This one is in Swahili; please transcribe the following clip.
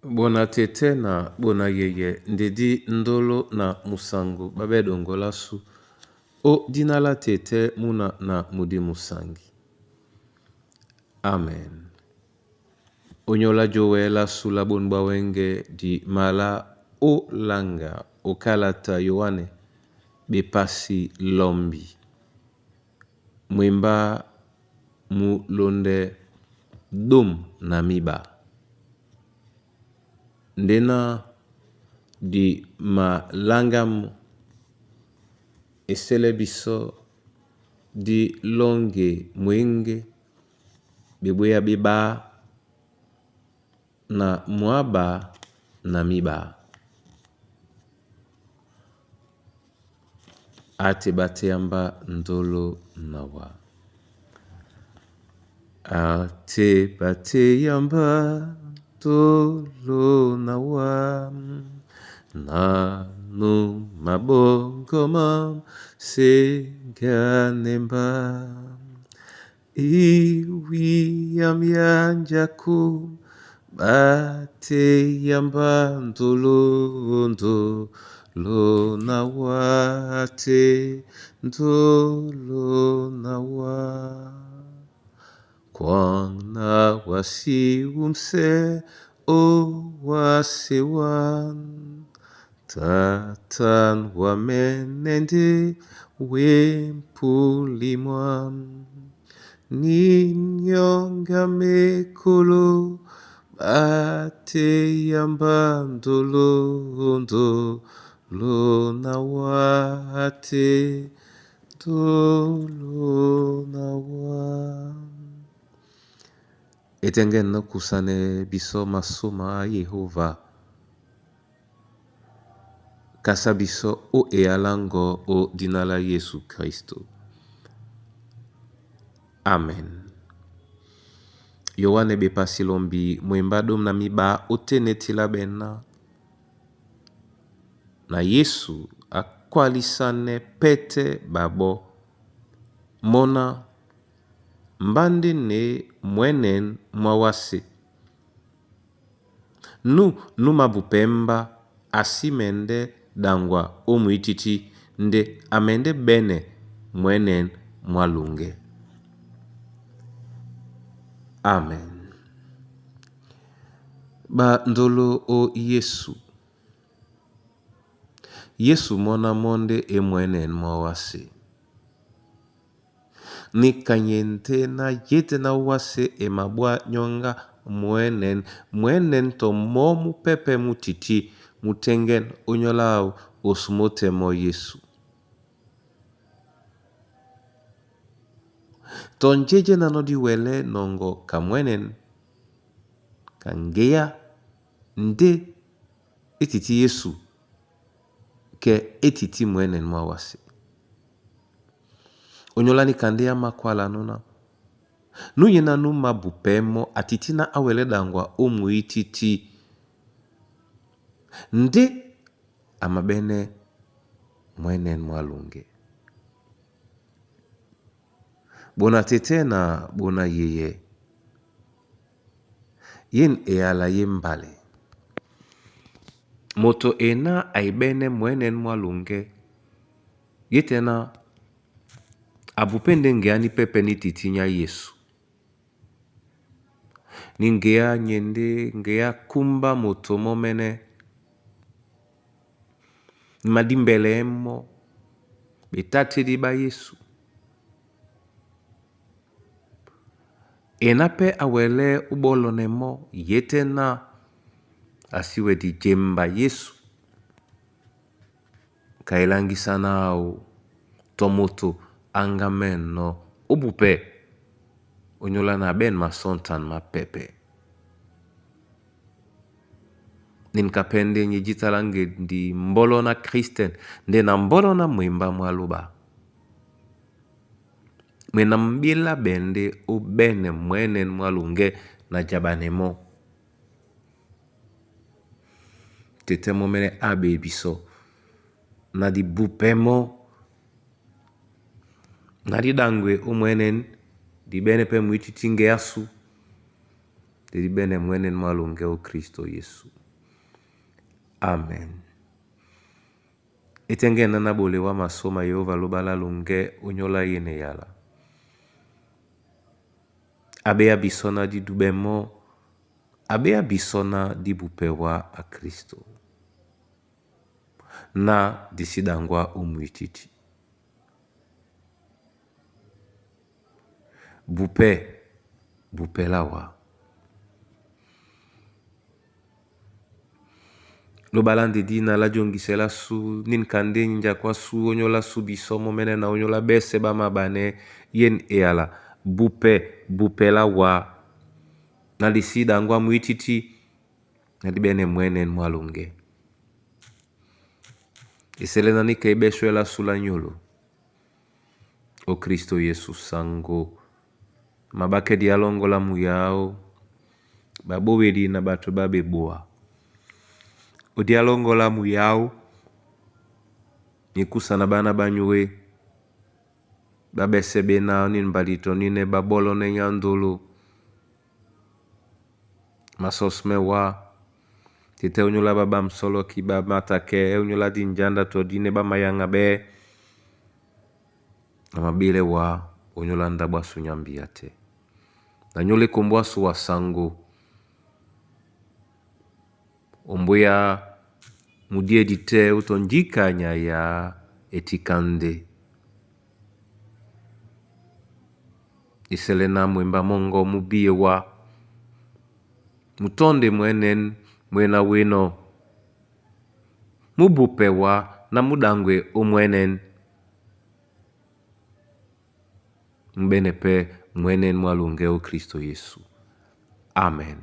Bona tete na bona yeye ndedi ndolo na musangu babedo lasu o dinala tete muna na mudi musangi. Amen. Onyola jowe lasu la bonba wenge di mala o langa o kalata yoane bepasi lombi. Mwimba mu londe dom na miba. Ndena di malangam esele biso di longe mwenge beboya beba na mwaba na miba. Ate bate yamba ndolo nawa. Ate bate yamba ndolo nawa. Nanu mabongoma senganemba. Iwi yamyanjaku bate yamba ndolo nawa. Ate ndolo nawa. Kwana wasi umse o wasewan. Tatan wamenende wempulimwan. Ninyonga mekolo bate yamba ndolo nawa. Ate ndolo nawa. Etengen no kusane biso masoma Yehova. Kasa biso o ealango o dinala Yesu Kristo. Amen. Yowane bepasi lombi mwemba dom na miba otenetila bena. Na Yesu akwalisane pete babo. Mona mbande ne mwenen mwawase. Nu mabupemba asimende dangwa omuititi nde amende bene mwenen mwalunge. Amen. Ba ndolo o Yesu. Yesu mona monde e mwenen mwawase. Ni kanyente na yete na wase e mabwa nyonga mwenen to momu pepe mutiti mutengen onyolau osmote mo Yesu. Tonjeje na nodi wele nongo kamwenen kangea nde etiti Yesu ke etiti mwenen mwawase. Onyolani kandea makwala nuna. Nuyena numa bupemo atitina awele dangwa omuititi. Nde amabene mwenen mwalunge. Bona tete na bona yeye. Yen eala yembale. Moto ena aibene mwenen mwalunge. Yetena abupende ngeani pepe ni titinya Yesu. Ningea nyende ngea kumba moto momene. Madimbele emo. Betate diba Yesu. Enape awele ubolonemo yetena asiwe di jemba Yesu. Kailangi sana au tomoto angamen no obupe. Onyola na ben masontan ma pepe. Ninkapende njitalange di mbolo na Kristen. Nde na mbolo na mwimba mwaluba. Mwena mbila bende o bene mwenen mwalunge na jabanemo. Tete momene abe biso. Na di bupemo. Na di dangwe o mwenen di bene pe mwititinge asu. lidibene mwenen mwalunge o Kristo Yesu. Amen. Etengena na bole wa masoma Yehova lobala lunge unyola yene yala. Abe abisona di dubemo, abe abisona di bupewa a Kristo. Na disidangwa umuititi. Bupe lawa. Lobalande dina la jongisela su nin kande nja kwa su onyola su bisomo mene na onyola bese ba mabane yen eala. Bupe lawa. Na disidangwa muititi. Na dibene mwenen mwalunge. Iselena ni keibeshwe la sula nyolo. O Kristo Yesu sango. Mabake dialongo la muyao. Babowedi na batu babeboa. O dialongo la muyao. Nikusa na bana banyue. Babesebe na nin balito nine babolo ne nyandolo. Masos mewa. Tite unyola babam solo ki bamatake. Unyola dinjanda to dine bamayanga be. Namabile wa unyola ndabwa sunyambiate. Nanyole kumbwa suwa sango. Ombuya mudie dite utonjika nyaya etikande. Iselena mwemba mongo mubie wa. Mutonde mwenen mwena weno. Mubupe wa na mudangwe umwenen. Mbenepe mwenen mwalunge o Kristo Yesu. Amen.